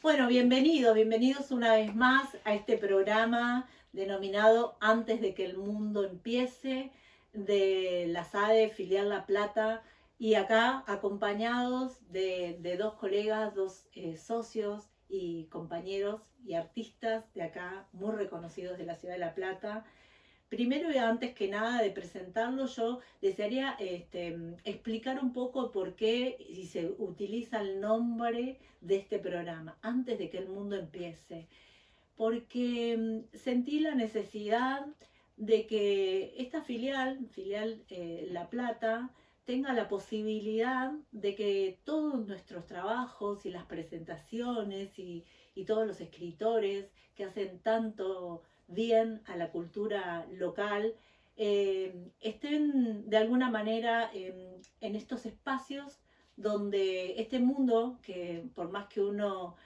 Bueno, bienvenidos una vez más a este programa denominado Antes de que el mundo empiece, de la SADE Filial La Plata, y acá acompañados de dos colegas, dos socios y compañeros y artistas de acá, muy reconocidos de la ciudad de La Plata. Primero y antes que nada de presentarlo, yo desearía explicar un poco por qué y se utiliza el nombre de este programa, antes de que el mundo empiece. Porque sentí la necesidad de que esta filial La Plata, tenga la posibilidad de que todos nuestros trabajos y las presentaciones y todos los escritores que hacen tanto bien a la cultura local, estén de alguna manera en estos espacios donde este mundo, que por más que uno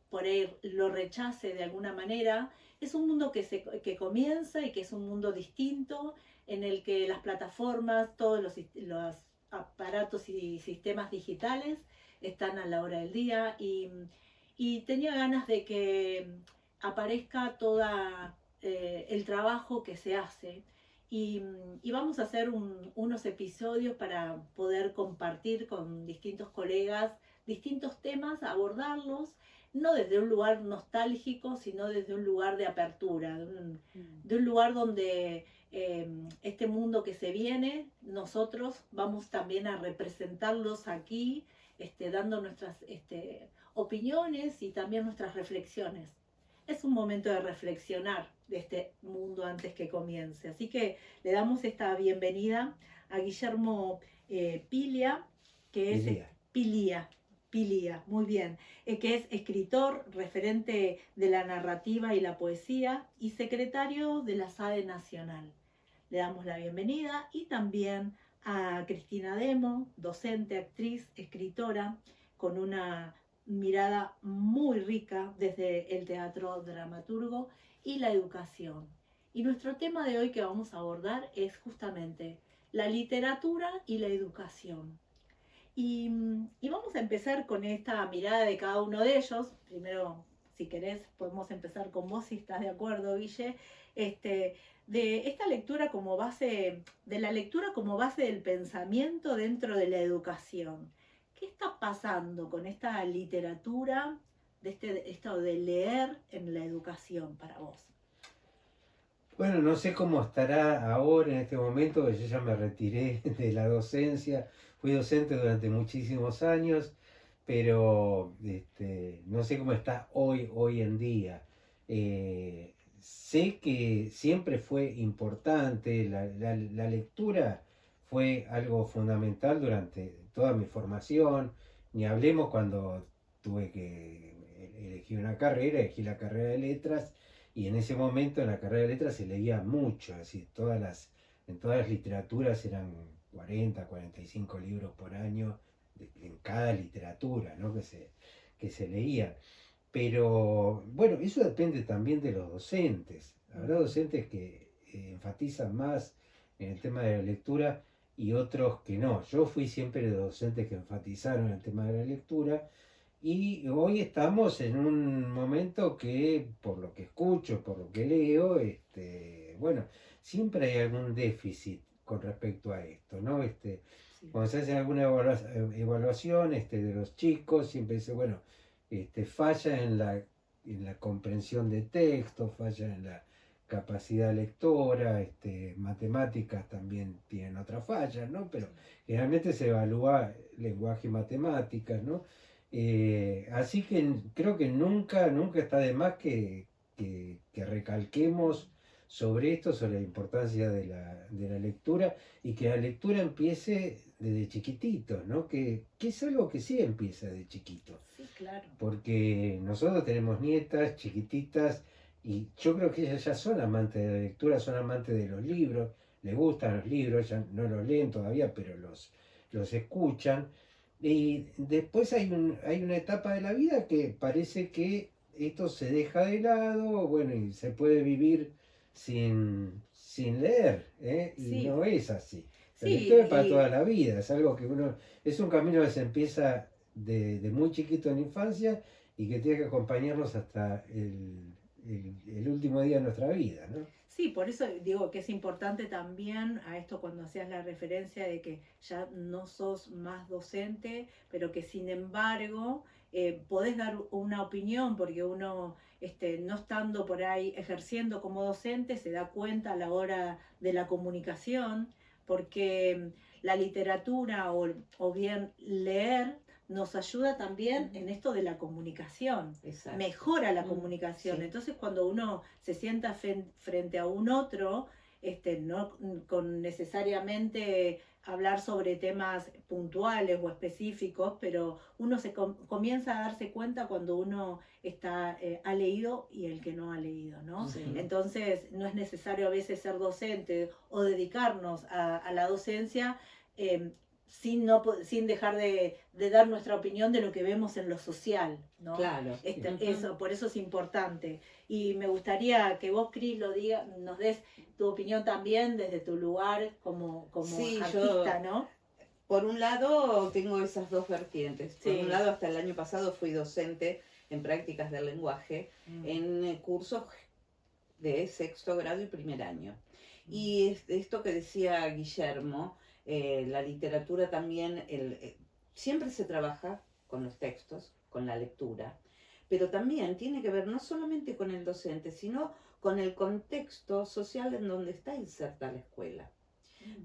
por ahí lo rechace de alguna manera, es un mundo que comienza y que es un mundo distinto, en el que las plataformas, todos los aparatos y sistemas digitales están a la hora del día, y tenía ganas de que aparezca todo el trabajo que se hace. Y vamos a hacer unos episodios para poder compartir con distintos colegas distintos temas, abordarlos, no desde un lugar nostálgico, sino desde un lugar de apertura, de un lugar donde este mundo que se viene, nosotros vamos también a representarlos aquí, dando nuestras opiniones y también nuestras reflexiones. Es un momento de reflexionar de este mundo antes que comience. Así que le damos esta bienvenida a Guillermo Pilia, que es Diría. Pilia, muy bien, que es escritor, referente de la narrativa y la poesía y secretario de la SADE Nacional. Le damos la bienvenida, y también a Cristina Demo, docente, actriz, escritora, con una mirada muy rica desde el teatro dramaturgo y la educación. Y nuestro tema de hoy que vamos a abordar es justamente la literatura y la educación. Y vamos a empezar con esta mirada de cada uno de ellos. Primero, si querés, podemos empezar con vos, si estás de acuerdo, Guille, de esta lectura como base, de la lectura como base del pensamiento dentro de la educación. ¿Qué está pasando con esta literatura, esto de leer en la educación para vos? Bueno, no sé cómo estará ahora en este momento, que yo ya me retiré de la docencia, fui docente durante muchísimos años, pero no sé cómo está hoy en día. Sé que siempre fue importante, la lectura fue algo fundamental durante toda mi formación, ni hablemos cuando tuve que elegir una carrera, elegí la carrera de letras. Y en ese momento en la carrera de letras se leía mucho, así en todas las literaturas eran 40, 45 libros por año en cada literatura, ¿no? Que se leía. Pero bueno, eso depende también de los docentes. Habrá docentes que enfatizan más en el tema de la lectura y otros que no. Yo fui siempre de docentes que enfatizaron el tema de la lectura, y hoy estamos en un momento que, por lo que escucho, por lo que leo, bueno, siempre hay algún déficit con respecto a esto, ¿no? Sí. Cuando se hace alguna evaluación de los chicos, siempre dice, bueno, falla en la comprensión de texto, falla en la capacidad lectora, matemáticas también tienen otras fallas, ¿no? Pero generalmente se evalúa lenguaje y matemáticas, ¿no? Así que creo que nunca está de más que recalquemos sobre esto, sobre la importancia de la lectura, y que la lectura empiece desde chiquitito, ¿no? Que es algo que sí empieza de chiquito, Sí, claro. porque nosotros tenemos nietas chiquititas y yo creo que ellas ya son amantes de la lectura, son amantes de los libros, les gustan los libros, ya no los leen todavía, pero los escuchan. Y después hay una etapa de la vida que parece que esto se deja de lado, bueno, y se puede vivir sin leer, ¿eh? Y Sí, no es así. La lectura sí, es para toda la vida, es algo que es un camino que se empieza de muy chiquito en la infancia y que tiene que acompañarnos hasta el último día de nuestra vida, ¿no? Sí, por eso digo que es importante también a esto cuando hacías la referencia de que ya no sos más docente, pero que sin embargo podés dar una opinión porque uno, no estando por ahí ejerciendo como docente, se da cuenta a la hora de la comunicación, porque la literatura o bien leer nos ayuda también en esto de la comunicación. Exacto. Mejora la comunicación. Sí. Entonces, cuando uno se sienta frente a un otro, no con necesariamente hablar sobre temas puntuales o específicos, pero uno se comienza a darse cuenta cuando uno ha leído y el que no ha leído, ¿no? Sí. Entonces, no es necesario a veces ser docente o dedicarnos a la docencia sin dejar de dar nuestra opinión de lo que vemos en lo social, ¿no? Claro. Eso, por eso es importante. Y me gustaría que vos, Cris, nos des tu opinión también desde tu lugar como Sí, artista, ¿no? Por un lado, tengo esas dos vertientes. Por Sí. un lado, hasta el año pasado fui docente en prácticas del lenguaje en cursos de sexto grado y primer año. Y esto que decía Guillermo, la literatura también, siempre se trabaja con los textos, con la lectura, pero también tiene que ver no solamente con el docente, sino con el contexto social en donde está inserta la escuela.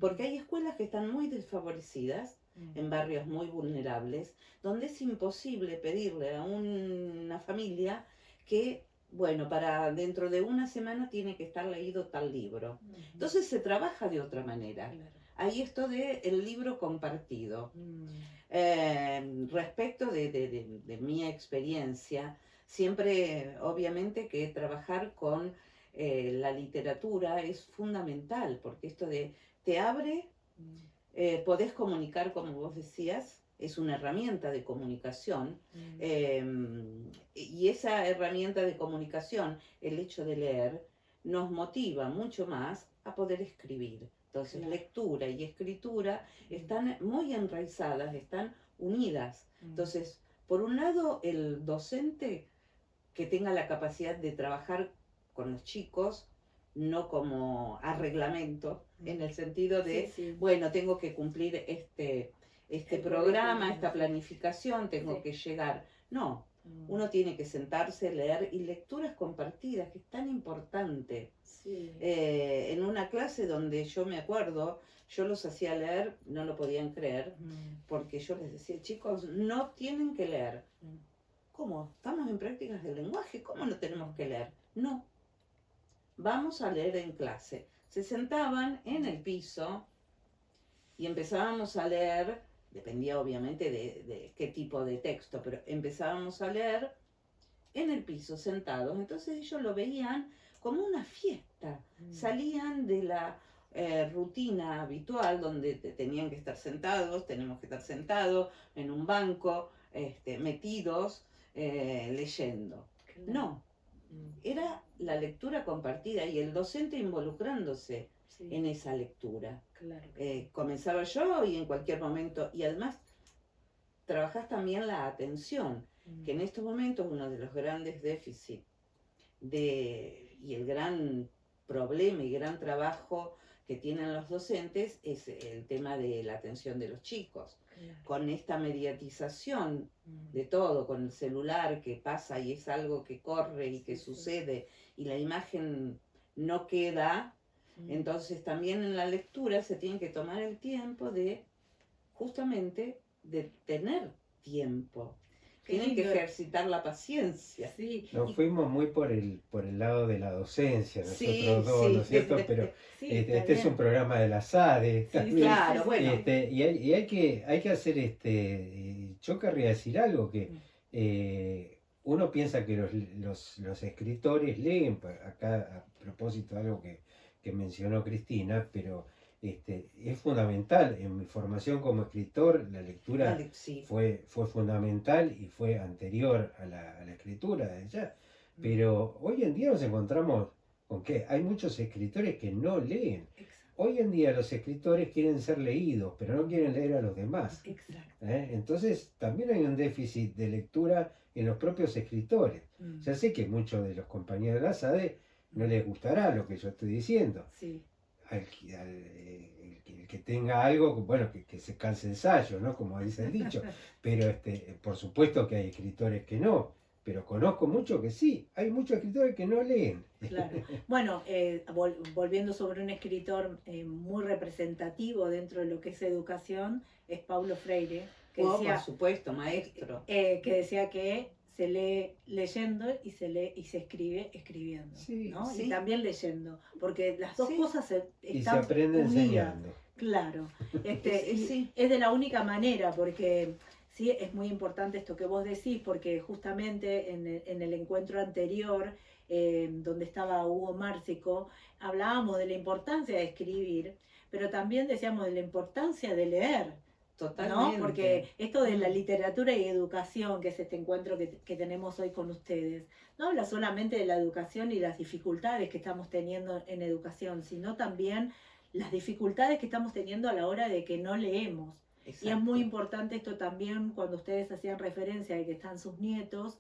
Porque hay escuelas que están muy desfavorecidas, en barrios muy vulnerables, donde es imposible pedirle a una familia que, bueno, para dentro de una semana tiene que estar leído tal libro. Entonces se trabaja de otra manera. Hay esto de el libro compartido. Respecto de mi experiencia, siempre obviamente que trabajar con la literatura es fundamental, porque esto de te abre, podés comunicar como vos decías, es una herramienta de comunicación, y esa herramienta de comunicación, el hecho de leer, nos motiva mucho más a poder escribir. Entonces, claro, lectura y escritura están muy enraizadas, están unidas. Entonces, por un lado, el docente que tenga la capacidad de trabajar con los chicos, no como a reglamento, en el sentido de, bueno, tengo que cumplir este programa, esta planificación, tengo que llegar. No, uno tiene que sentarse, leer, y lecturas compartidas, que es tan importante. En una clase donde yo me acuerdo, yo los hacía leer, no lo podían creer, porque yo les decía, chicos, no tienen que leer. ¿Cómo? ¿Estamos en prácticas del lenguaje? ¿Cómo no tenemos que leer? No. Vamos a leer en clase. Se sentaban en el piso y empezábamos a leer, dependía obviamente de qué tipo de texto, pero empezábamos a leer en el piso, sentados. Entonces ellos lo veían como una fiesta. Salían de la rutina habitual donde tenían que estar sentados, tenemos que estar sentados en un banco, metidos, leyendo. Claro. No, era la lectura compartida y el docente involucrándose en esa lectura. Claro. Comenzaba yo y en cualquier momento, y además trabajás también la atención, que en estos momentos uno de los grandes déficits y el gran problema y gran trabajo que tienen los docentes es el tema de la atención de los chicos. Claro. Con esta mediatización de todo, con el celular que pasa y es algo que corre y que sucede, y la imagen no queda, entonces también en la lectura se tiene que tomar el tiempo de, justamente, de tener tiempo. Tienen que ejercitar la paciencia. Sí. Nos fuimos muy por el lado de la docencia, nosotros sí, dos, ¿no es cierto? Pero sí, este es un programa de la SADE también. Claro, bueno. Y hay que hacer yo querría decir algo, que uno piensa que los escritores leen, acá a propósito de algo que mencionó Cristina, pero es fundamental. En mi formación como escritor, la lectura fue fundamental y fue anterior a la escritura de ya. Pero hoy en día nos encontramos con que hay muchos escritores que no leen. hoy en día los escritores quieren ser leídos, pero no quieren leer a los demás. Exacto. Entonces también hay un déficit de lectura en los propios escritores. Mm, Ya sé que muchos de los compañeros de la SADE no les gustará lo que yo estoy diciendo. sí, El que tenga algo, bueno, que se canse ensayo, ¿no? Como dice el dicho. Pero por supuesto que hay escritores que no, pero conozco muchos que sí. Hay muchos escritores que no leen. claro. Bueno, volviendo sobre un escritor muy representativo dentro de lo que es educación, es Paulo Freire, que Oh, decía, por supuesto, maestro. que decía que se lee leyendo y se lee y se escribe escribiendo, Sí, ¿no? sí. Y también leyendo, porque las dos Sí. cosas Y se están aprende unidas. enseñando. Claro, y Sí. es de la única manera, porque sí es muy importante esto que vos decís, porque justamente en el encuentro anterior, donde estaba Hugo Márcico, hablábamos de la importancia de escribir, pero también decíamos de la importancia de leer, ¿no? Totalmente. Porque esto de la Mm. literatura y educación, que es este encuentro que tenemos hoy con ustedes, no habla solamente de la educación y las dificultades que estamos teniendo en educación, sino también las dificultades que estamos teniendo a la hora de que no leemos. Y es Exacto. muy importante esto también cuando ustedes hacían referencia de que están sus nietos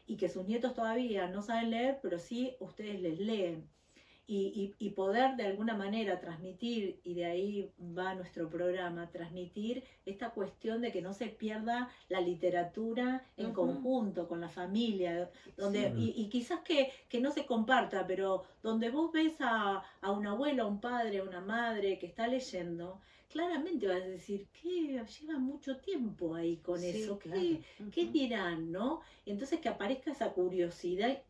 y que sus nietos todavía no saben leer, pero sí ustedes les leen. Y poder de alguna manera transmitir, y de ahí va nuestro programa, transmitir esta cuestión de que no se pierda la literatura en Ujú. conjunto, con la familia, donde, Sí. y quizás que no se comparta, pero donde vos ves a un abuelo, a un padre, a una madre que está leyendo, claramente vas a decir que lleva mucho tiempo ahí con Sí, eso, claro. ¿qué Ujú. dirán, no? Entonces que aparezca esa curiosidad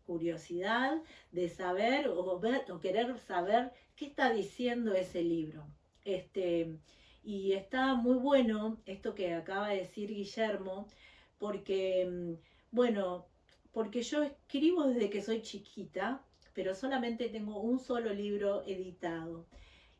de saber o ver o querer saber qué está diciendo ese libro. Y está muy bueno esto que acaba de decir Guillermo, porque, bueno, porque yo escribo desde que soy chiquita, pero solamente tengo un solo libro editado.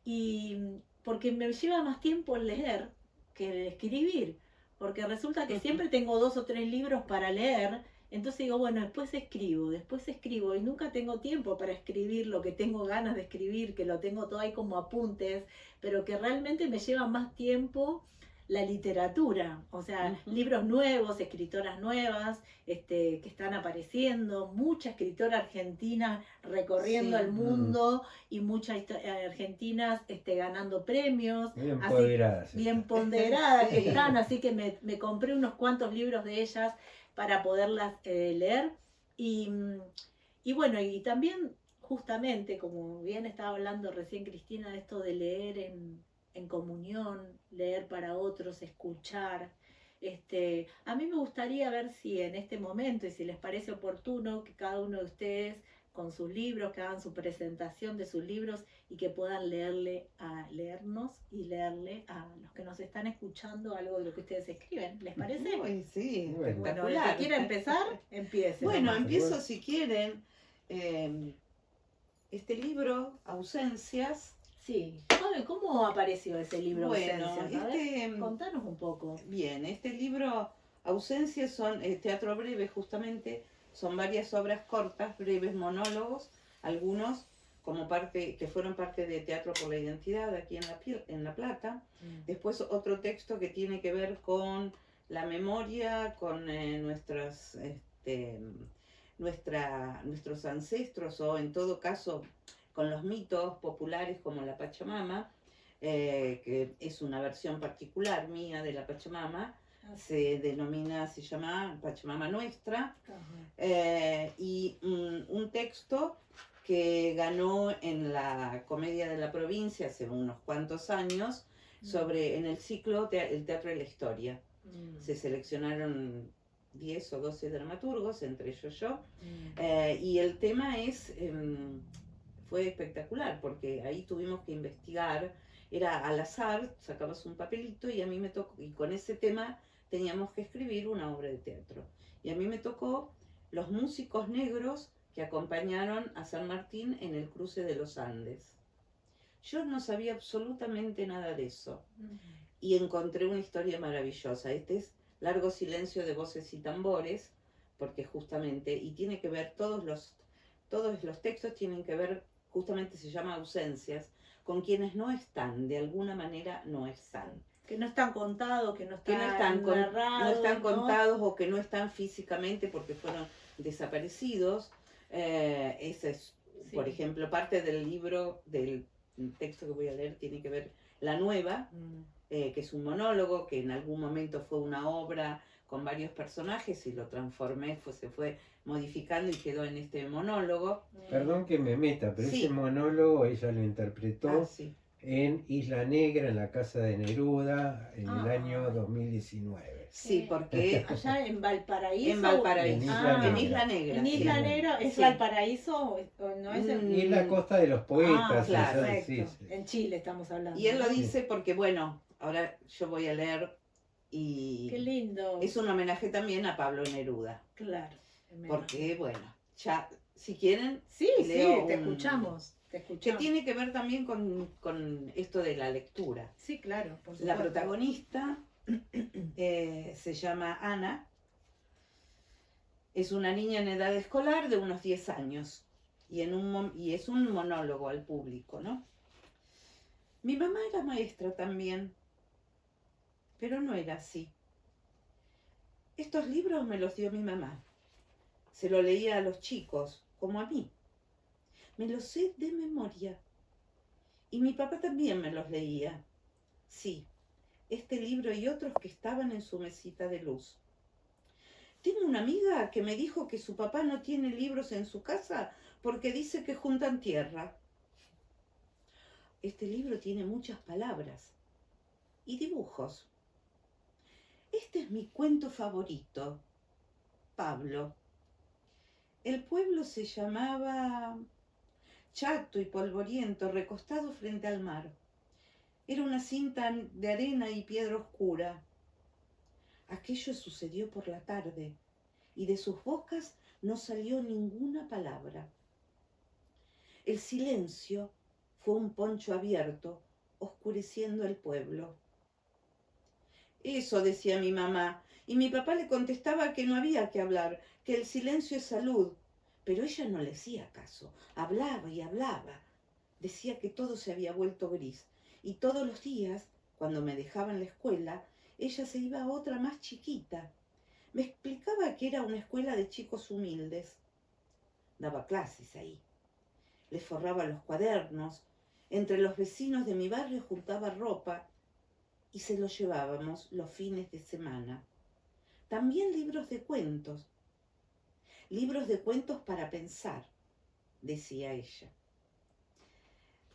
Y porque me lleva más tiempo leer que escribir, porque resulta que siempre tengo 2 o 3 libros para leer, entonces digo, bueno, después escribo, y nunca tengo tiempo para escribir lo que tengo ganas de escribir, que lo tengo todo ahí como apuntes, pero que realmente me lleva más tiempo la literatura, o sea, Ujú. libros nuevos, escritoras nuevas, que están apareciendo, mucha escritora argentina recorriendo Sí. el mundo y muchas argentinas ganando premios, Muy así empoderadas. bien ponderadas que Sí. están, así que me compré unos cuantos libros de ellas para poderlas leer. Y, y bueno, y también justamente, como bien estaba hablando recién Cristina, de esto de leer en comunión, leer para otros, escuchar. A mí me gustaría ver si en este momento, y si les parece oportuno, que cada uno de ustedes con sus libros, que hagan su presentación de sus libros y que puedan leernos y leerle a los que nos están escuchando algo de lo que ustedes escriben. ¿Les parece? Uy, sí, Bueno. Bueno, el que espectacular. quiera empezar, empiece. Bueno, nomás. empiezo si quieren. Este libro, Ausencias. Sí. ¿Cómo apareció ese libro Bueno, Ausencias? A ver, contanos un poco. Bien, este libro, Ausencias, son teatro breve justamente, son varias obras cortas, breves monólogos, algunos como parte, que fueron parte de Teatro por la Identidad aquí en La Plata. Después otro texto que tiene que ver con la memoria, con nuestros ancestros, o en todo caso con los mitos populares como la Pachamama, que es una versión particular mía de la Pachamama, se llama Pachamama Nuestra, y un texto que ganó en la Comedia de la Provincia hace unos cuantos años, en el ciclo El Teatro de la Historia. Se seleccionaron 10 o 12 dramaturgos, entre ellos yo, y el tema fue espectacular, porque ahí tuvimos que investigar, era al azar, sacabas un papelito y a mí me tocó, y con ese tema teníamos que escribir una obra de teatro. Y a mí me tocó los músicos negros que acompañaron a San Martín en el cruce de los Andes. Yo no sabía absolutamente nada de eso. Y encontré una historia maravillosa. Este es Largo Silencio de Voces y Tambores, porque justamente, y tiene que ver, todos los textos tienen que ver, justamente se llama Ausencias, con quienes no están, de alguna manera no están. Que no están contados, que no Que están, narrados, no están ¿no? contados o que no están físicamente porque fueron desaparecidos. Esa es, Sí. por ejemplo, parte del libro, del texto que voy a leer, tiene que ver La Nueva, que es un monólogo que en algún momento fue una obra con varios personajes y lo transformé, se fue modificando y quedó en este monólogo. Perdón que me meta, pero Sí. ese monólogo ella lo interpretó Sí. en Isla Negra, en la casa de Neruda, en el Ah. año 2019. Sí, porque Allá en Valparaíso. en Valparaíso, En Isla en Negra. Isla Negra. En sí. Isla Negra, ¿es Sí. Valparaíso o no es en... Y la costa de los poetas. claro, esa- sí, Perfecto. sí. En Chile estamos hablando. Y él lo ¿no? dice porque, bueno, ahora yo voy a leer y Qué lindo. es un homenaje también a Pablo Neruda. Claro. Porque, bueno, ya, si quieren, Sí, sí, leo te un- escuchamos. Te que escuchamos. tiene que ver también con esto de la lectura. Sí, claro. Por La supuesto. protagonista se llama Ana, es una niña en edad escolar de unos 10 años y es un monólogo al público, ¿no? Mi mamá era maestra también, pero no era así. Estos libros me los dio mi mamá. Se los leía a los chicos, como a mí. Me los sé de memoria. Y mi papá también me los leía. Sí, este libro y otros que estaban en su mesita de luz. Tengo una amiga que me dijo que su papá no tiene libros en su casa porque dice que juntan tierra. Este libro tiene muchas palabras y dibujos. Este es mi cuento favorito, Pablo. El pueblo se llamaba chato y polvoriento, recostado frente al mar. Era una cinta de arena y piedra oscura. Aquello sucedió por la tarde y de sus bocas no salió ninguna palabra. El silencio fue un poncho abierto, oscureciendo el pueblo. Eso decía mi mamá, y mi papá le contestaba que no había que hablar, que el silencio es salud. Pero ella no le hacía caso, hablaba y hablaba. Decía que todo se había vuelto gris, y todos los días, cuando me dejaba en la escuela, ella se iba a otra más chiquita. Me explicaba que era una escuela de chicos humildes. Daba clases ahí. Les forraba los cuadernos. Entre los vecinos de mi barrio juntaba ropa y se los llevábamos los fines de semana. También libros de cuentos. Libros de cuentos para pensar, decía ella.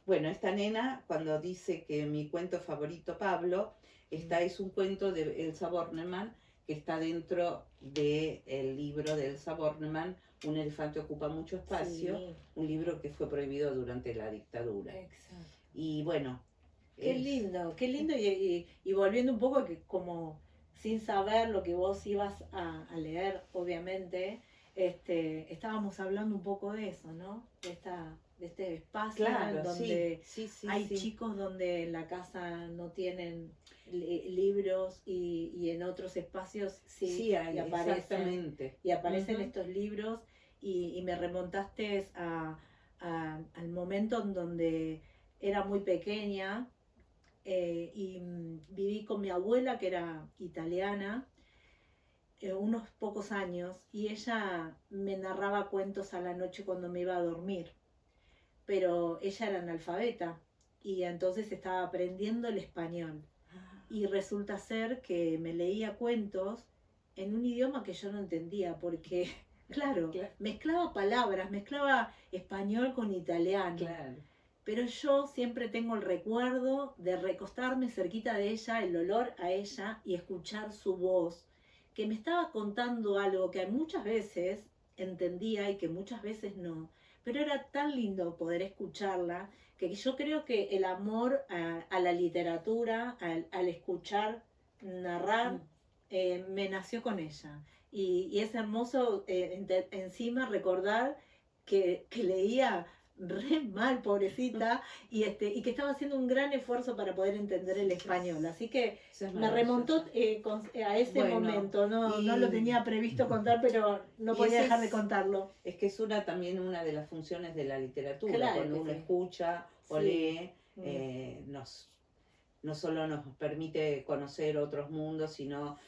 Bueno, esta nena, cuando dice que mi cuento favorito, Pablo, es un cuento de Elsa Bornemann, que está dentro del libro de Elsa Bornemann, Un elefante ocupa mucho espacio, Sí, un libro que fue prohibido durante la dictadura. exacto. Y bueno, Qué lindo. Y volviendo un poco, que como sin saber lo que vos ibas a leer, obviamente, estábamos hablando un poco de eso, ¿no? De este espacio claro, en donde sí, hay sí. chicos donde en la casa no tienen libros y en otros espacios sí, Sí, hay, y aparecen, exactamente. y aparecen Ujú. estos libros y me remontaste al momento en donde era muy pequeña y viví con mi abuela, que era italiana, unos pocos años, y ella me narraba cuentos a la noche cuando me iba a dormir, pero ella era analfabeta y entonces estaba aprendiendo el español. Y resulta ser que me leía cuentos en un idioma que yo no entendía, porque, claro, mezclaba palabras, mezclaba español con italiano. Claro. Pero yo siempre tengo el recuerdo de recostarme cerquita de ella, el olor a ella y escuchar su voz, que me estaba contando algo que muchas veces entendía y que muchas veces no. Pero era tan lindo poder escucharla, que yo creo que el amor a la literatura, al escuchar, narrar, me nació con ella. Y es hermoso encima recordar que leía re mal, pobrecita, y que estaba haciendo un gran esfuerzo para poder entender el español. Así que Eso es me remontó maravilloso. a ese Bueno, momento. No y- lo tenía previsto contar, pero no y podía ese dejar de es- contarlo. Es que es también una de las funciones de la literatura, Claro cuando que uno sí. escucha o Sí. lee, no solo nos permite conocer otros mundos, sino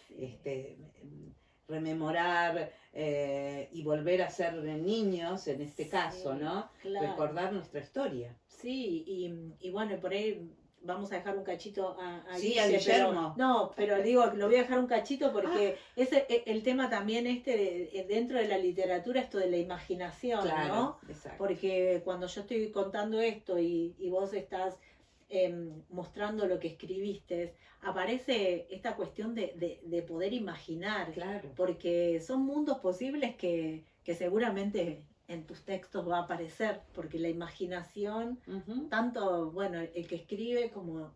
rememorar y volver a ser niños, en este caso, ¿no? Claro. Recordar nuestra historia. Sí, y bueno, por ahí vamos a dejar un cachito a Sí, Guille, a Guillermo. pero digo, lo voy a dejar un cachito porque el tema también dentro de la literatura, esto de la imaginación, Claro, ¿no? exacto. Porque cuando yo estoy contando esto y vos estás mostrando lo que escribiste, aparece esta cuestión de poder imaginar, Claro. porque son mundos posibles que seguramente en tus textos va a aparecer, porque la imaginación, tanto, bueno, el que escribe como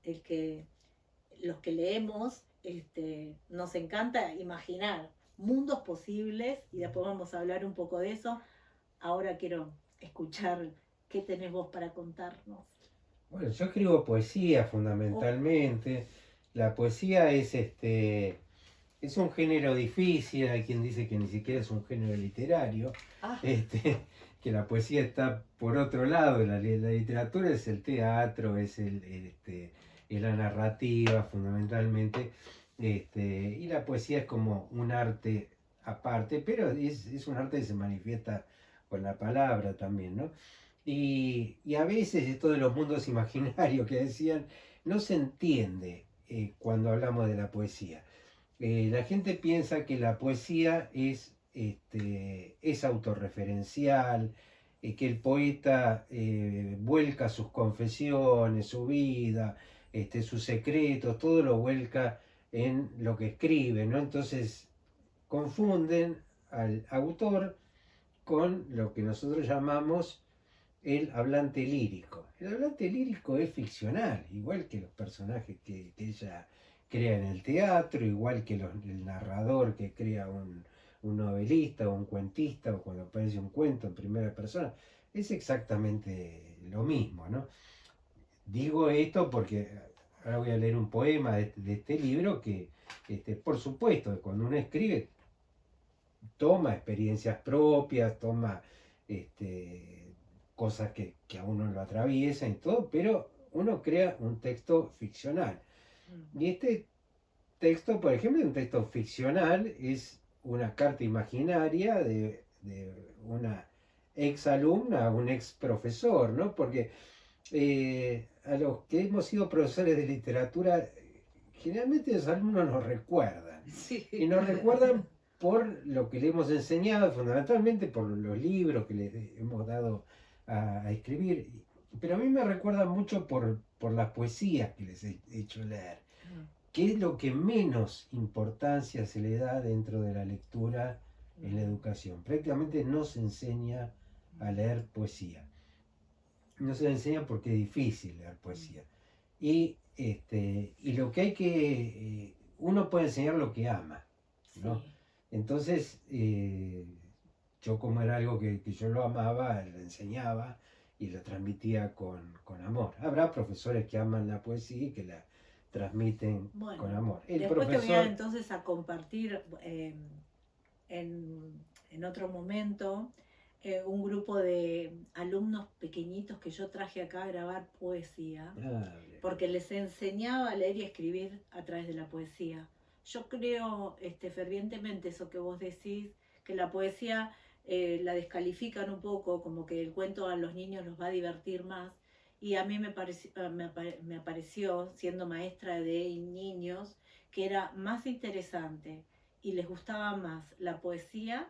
los que leemos, nos encanta imaginar mundos posibles, y después vamos a hablar un poco de eso. Ahora quiero escuchar qué tenés vos para contarnos. Bueno, yo escribo poesía fundamentalmente. La poesía es un género difícil, hay quien dice que ni siquiera es un género literario, que la poesía está por otro lado, la literatura es el teatro, es la narrativa fundamentalmente, y la poesía es como un arte aparte, pero es un arte que se manifiesta con la palabra también, ¿no? Y a veces esto de los mundos imaginarios que decían, no se entiende cuando hablamos de la poesía. La gente piensa que la poesía es autorreferencial, que el poeta vuelca sus confesiones, su vida, sus secretos, todo lo vuelca en lo que escribe, ¿no? Entonces confunden al autor con lo que nosotros llamamos el hablante lírico. El hablante lírico es ficcional, igual que los personajes que ella crea en el teatro, igual que el narrador que crea un novelista o un cuentista, o cuando aparece un cuento en primera persona. Es exactamente lo mismo, ¿no? Digo esto porque ahora voy a leer un poema de este libro que, por supuesto, cuando uno escribe, toma experiencias propias, toma cosas que a uno lo atraviesan y todo, pero uno crea un texto ficcional. Y este texto, por ejemplo, un texto ficcional es una carta imaginaria de una ex alumna a un ex profesor, ¿no? Porque a los que hemos sido profesores de literatura, generalmente los alumnos nos recuerdan. Sí. Y nos recuerdan por lo que le hemos enseñado, fundamentalmente por los libros que les hemos dado a escribir. Pero a mí me recuerdan mucho por las poesías que les he hecho leer, que es lo que menos importancia se le da dentro de la lectura en la educación. Prácticamente no se enseña a leer poesía. No se le enseña porque es difícil leer poesía. Y lo que hay que... uno puede enseñar lo que ama, ¿no? Sí. Entonces, yo como era algo que yo lo amaba, lo enseñaba y lo transmitía con amor. Habrá profesores que aman la poesía y que la transmiten con amor. Después te voy a entonces a compartir en otro momento un grupo de alumnos pequeñitos que yo traje acá a grabar poesía, porque les enseñaba a leer y escribir a través de la poesía. Yo creo fervientemente eso que vos decís, que la poesía la descalifican un poco, como que el cuento a los niños los va a divertir más, y a mí me pareció, siendo maestra de niños, que era más interesante y les gustaba más la poesía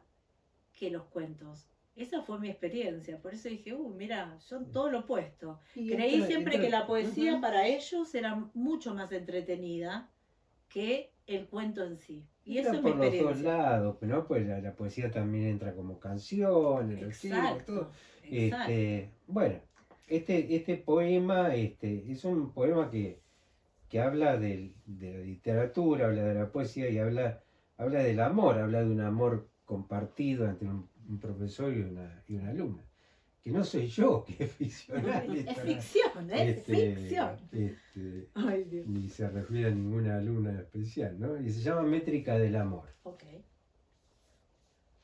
que los cuentos. Esa fue mi experiencia, por eso dije, mira, yo todo lo opuesto. Creí siempre que la poesía para ellos era mucho más entretenida que el cuento en sí. Y eso es mi experiencia. Por los dos lados, ¿no? Pues la poesía también entra como canción, en los libros, todo. Bueno, este poema es un poema que habla de la literatura, habla de la poesía y habla del amor, habla de un amor compartido entre un profesor y una alumna. Que no soy yo, que es ficcional. Es ficción, es ficción. Ay, Dios. Ni se refiere a ninguna alumna especial, ¿no? Y se llama Métrica del Amor. Okay.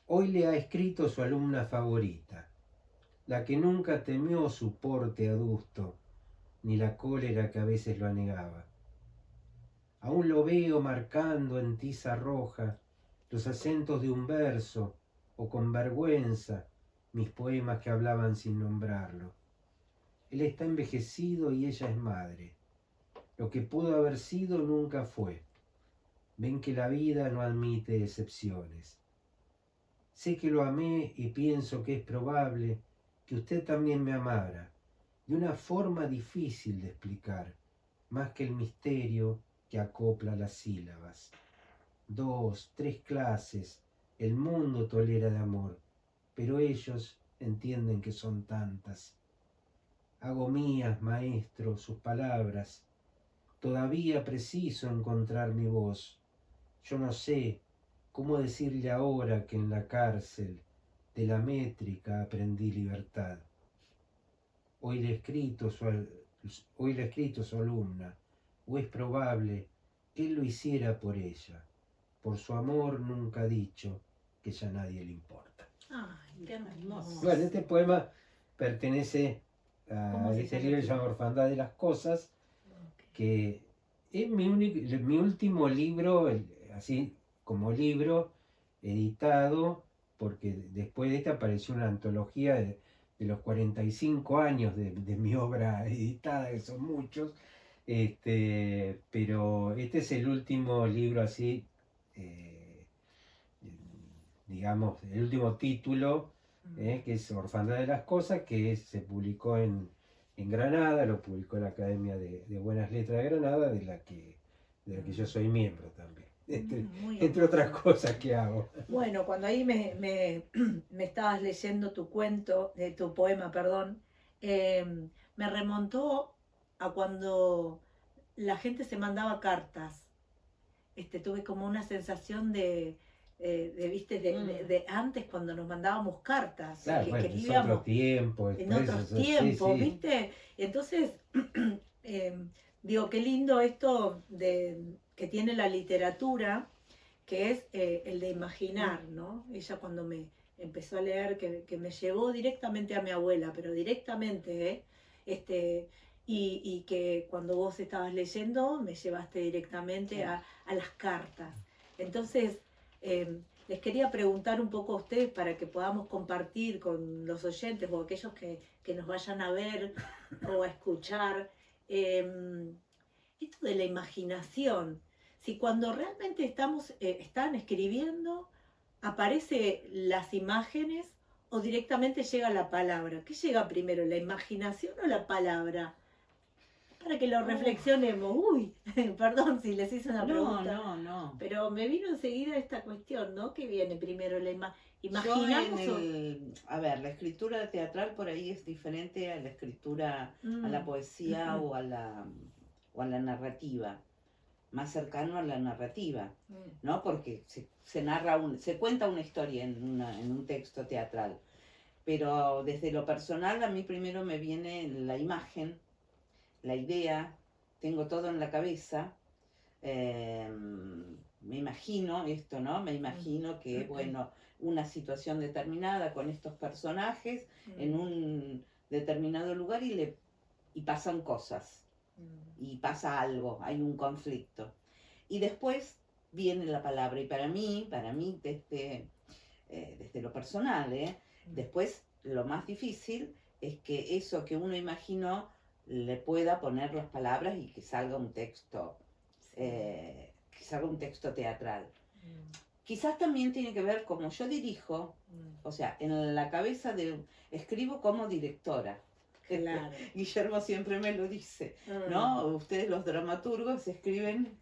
Hoy le ha escrito su alumna favorita, la que nunca temió su porte adusto, ni la cólera que a veces lo anegaba. Aún lo veo marcando en tiza roja los acentos de un verso, o con vergüenza mis poemas que hablaban sin nombrarlo. Él está envejecido y ella es madre. Lo que pudo haber sido nunca fue. Ven que la vida no admite excepciones. Sé que lo amé y pienso que es probable que usted también me amara, de una forma difícil de explicar, más que el misterio que acopla las sílabas. 2, 3 clases, el mundo tolera de amor, pero ellos entienden que son tantas. Hago mías, maestro, sus palabras. Todavía preciso encontrar mi voz. Yo no sé cómo decirle ahora que en la cárcel de la métrica aprendí libertad. Hoy le he escrito su alumna, o es probable que él lo hiciera por ella. Por su amor nunca ha dicho que ya a nadie le importa. Ay, qué hermoso. Bueno, este poema pertenece a ¿Cómo se este llama libro el que se llama libro? Orfandad de las Cosas, Ok. que es mi último libro, así como libro, editado, porque después de este apareció una antología de los 45 años de mi obra editada, que son muchos, pero este es el último libro así, eh, digamos, el último título, que es Orfandad de las Cosas, que se publicó en Granada, lo publicó la Academia de Buenas Letras de Granada, de la que yo soy miembro también, Muy entre otras hermoso. cosas que hago. Bueno, cuando ahí me estabas leyendo tu cuento, tu poema, perdón, me remontó a cuando la gente se mandaba cartas. Tuve como una sensación viste, de antes cuando nos mandábamos cartas, Claro, que bueno, es otro vivíamos tiempo, en después, otros sí, tiempos, sí. ¿viste? Entonces, digo, qué lindo esto que tiene la literatura, que es el de imaginar, ¿no? Ella cuando me empezó a leer, que me llevó directamente a mi abuela, pero directamente, ¿eh? Este, y que cuando vos estabas leyendo, me llevaste directamente a las cartas. Entonces, les quería preguntar un poco a ustedes para que podamos compartir con los oyentes o aquellos que nos vayan a ver o a escuchar, esto de la imaginación. Si cuando realmente están escribiendo, aparece las imágenes o directamente llega la palabra. ¿Qué llega primero, la imaginación o la palabra? Para que lo reflexionemos. Uy, perdón si les hice una No, pregunta. no, no. Pero me vino enseguida esta cuestión, ¿no? ¿Qué viene primero? Yo ¿Imaginamos o...? a ver, la escritura teatral por ahí es diferente a la escritura, a la Mm. poesía o a la narrativa, más cercano a la narrativa, ¿no? Porque se cuenta una historia en un texto teatral, pero desde lo personal a mí primero me viene la imagen, la idea, tengo todo en la cabeza. Me imagino esto, ¿no? Me imagino que, bueno, una situación determinada con estos personajes en un determinado lugar y pasan cosas, y pasa algo, hay un conflicto. Y después viene la palabra, y para mí desde lo personal, después lo más difícil es que eso que uno imaginó le pueda poner las palabras y que salga un texto teatral. Quizás también tiene que ver como yo dirijo, o sea, en la cabeza escribo como directora. Claro. Guillermo siempre me lo dice, ¿no? Ustedes los dramaturgos escriben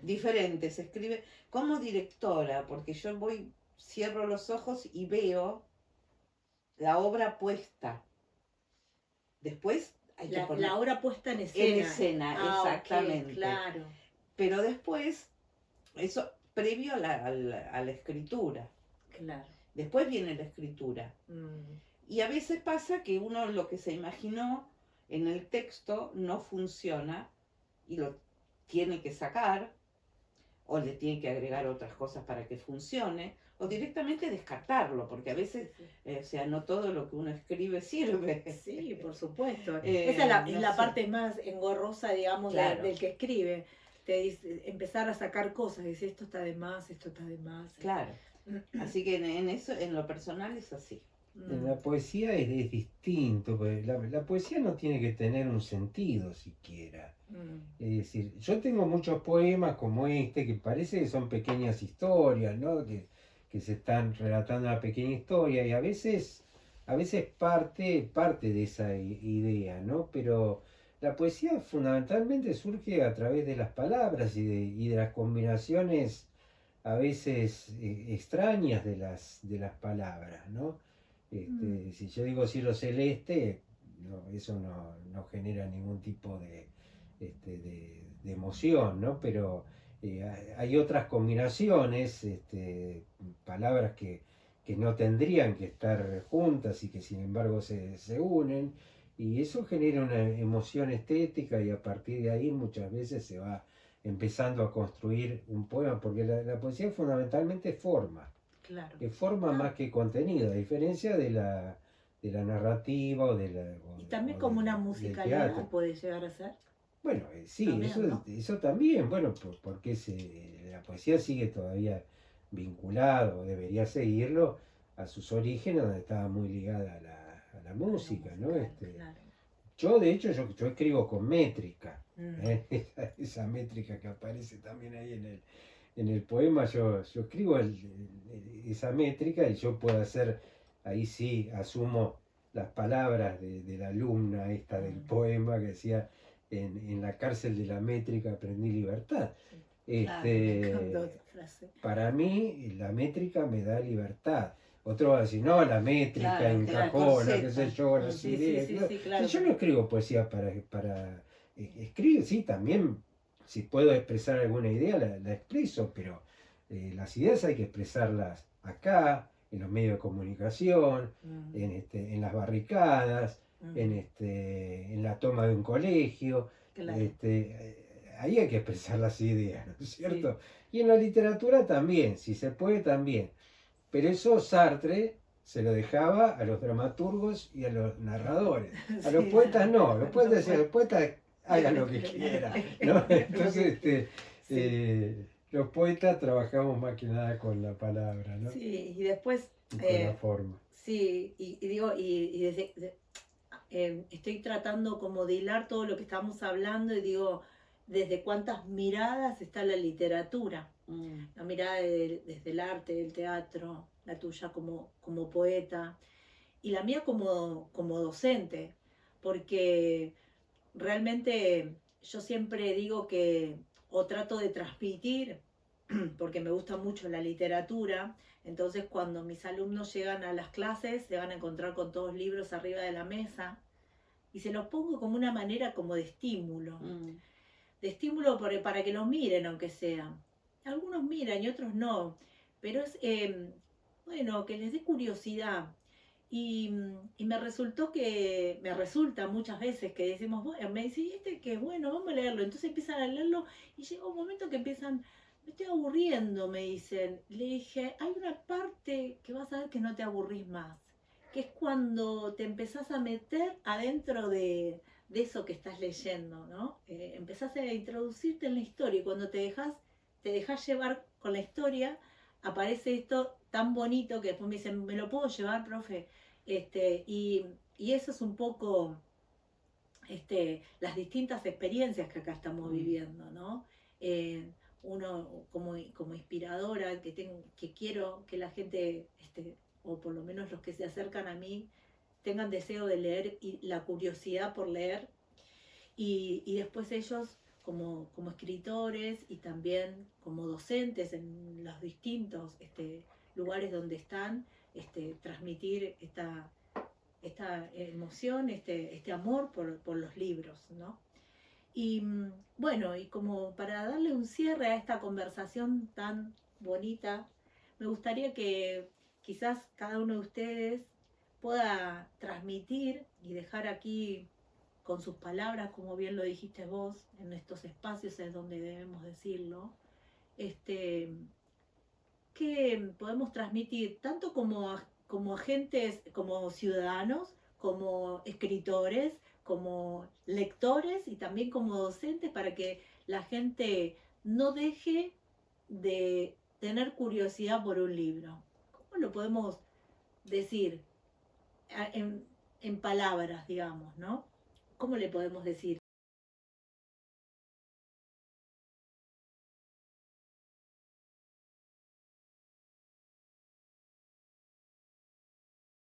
diferentes, escriben como directora, porque yo cierro los ojos y veo la obra puesta. Después hay que poner La obra puesta en en escena. escena, exactamente. Ok, claro. Pero después, eso previo a la escritura. Claro. Después viene la escritura. Y a veces pasa que uno lo que se imaginó en el texto no funciona y lo tiene que sacar o le tiene que agregar otras cosas para que funcione, o directamente descartarlo, porque a veces, o sea, no todo lo que uno escribe sirve. Sí, por supuesto. Eh, Esa es la, no sé. parte más engorrosa, digamos, Claro. del que escribe. Te dice, empezar a sacar cosas, dice, esto está de más, esto está de más. Claro. Así que en eso, en lo personal es así. En la poesía es distinto, porque la poesía no tiene que tener un sentido siquiera. Es decir, yo tengo muchos poemas como este que parece que son pequeñas historias, ¿no? Que se están relatando una pequeña historia y a veces parte de esa idea, ¿no? Pero la poesía fundamentalmente surge a través de las palabras y de las combinaciones a veces extrañas de las palabras, ¿no? Si yo digo cielo celeste, eso no genera ningún tipo de emoción, ¿no? Pero hay otras combinaciones, palabras que no tendrían que estar juntas y que sin embargo se unen, y eso genera una emoción estética y a partir de ahí muchas veces se va empezando a construir un poema, porque la poesía fundamentalmente es forma. Claro. Es forma más que contenido, a diferencia de la narrativa o de la... Y también o como del- una del musicalidad teatro. puede llegar a ser. Bueno, sí, También, eso, ¿no? eso también, bueno, porque la poesía sigue todavía vinculada, o debería seguirlo, a sus orígenes, donde estaba muy ligada a la música, ¿no? Claro. Yo, de hecho, yo escribo con métrica, Mm. esa métrica que aparece también ahí en el poema, yo escribo esa métrica y yo puedo hacer, ahí sí asumo las palabras de la alumna esta del poema que decía, en la cárcel de la métrica aprendí libertad. Claro, me encantó esa frase. Para mí la métrica me da libertad. Otro va a decir, no, la métrica Claro, encajona, la qué sé corseta. yo, las Sí, ideas. sí, Claro. sí, claro. Si yo no escribo poesía escribo, sí, también, si puedo expresar alguna idea, la expreso, pero las ideas hay que expresarlas acá, en los medios de comunicación, en las barricadas, en la toma de un colegio. Claro. Ahí hay que expresar las ideas, ¿no es cierto? Y en la literatura también, si se puede también. Pero eso Sartre se lo dejaba a los dramaturgos y a los narradores. A los poetas no, los poetas decían, los poetas hagan lo que quieran, ¿no? Entonces, los poetas trabajamos más que nada con la palabra, ¿no? Sí, y después... Y con la forma. Sí, y digo, estoy tratando como de hilar todo lo que estamos hablando y digo, desde cuántas miradas está la literatura. La mirada desde el arte, el teatro, la tuya como poeta y la mía como docente, porque realmente yo siempre digo que o trato de transmitir, porque me gusta mucho la literatura, entonces cuando mis alumnos llegan a las clases se van a encontrar con todos libros arriba de la mesa y se los pongo como una manera como de estímulo para que los miren aunque sea. Algunos miran y otros no, pero es, bueno, que les dé curiosidad. Y me resulta muchas veces que decimos, bueno, me dice, este que bueno, vamos a leerlo. Entonces empiezan a leerlo y llega un momento que empiezan, me estoy aburriendo, me dicen. Le dije, hay una parte que vas a ver que no te aburrís más, que es cuando te empezás a meter adentro de eso que estás leyendo, ¿no? Empezás a introducirte en la historia y cuando te dejas llevar con la historia, aparece esto tan bonito que después me dicen, ¿me lo puedo llevar, profe? Y eso es un poco las distintas experiencias que acá estamos viviendo, ¿no? Uno como inspiradora, que quiero que la gente, o por lo menos los que se acercan a mí, tengan deseo de leer y la curiosidad por leer, y después ellos como escritores y también como docentes en los distintos lugares donde están, transmitir esta emoción, este amor por los libros, ¿no? Y bueno, y como para darle un cierre a esta conversación tan bonita, me gustaría que quizás cada uno de ustedes pueda transmitir y dejar aquí con sus palabras, como bien lo dijiste vos, en estos espacios es donde debemos decirlo, que podemos transmitir tanto como agentes, como ciudadanos, como escritores, como lectores y también como docentes para que la gente no deje de tener curiosidad por un libro. ¿Cómo lo podemos decir en palabras, digamos, ¿no? ¿Cómo le podemos decir?